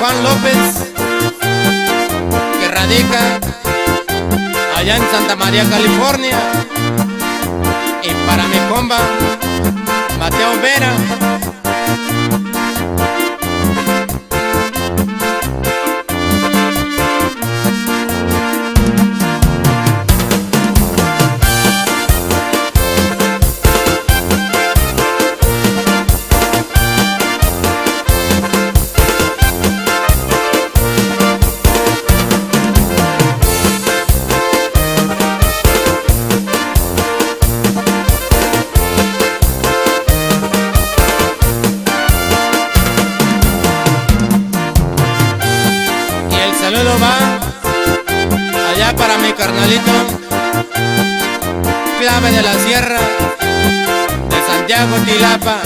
Juan López, que radica allá en Santa María, California. Y para mi compa Mateo Vera, va allá para mi carnalito Clave de la Sierra de Santiago Tilapa.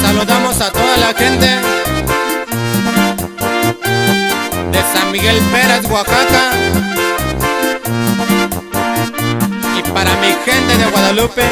Saludamos a toda la gente de San Miguel Pérez, Oaxaca, y para mi gente de Guadalupe,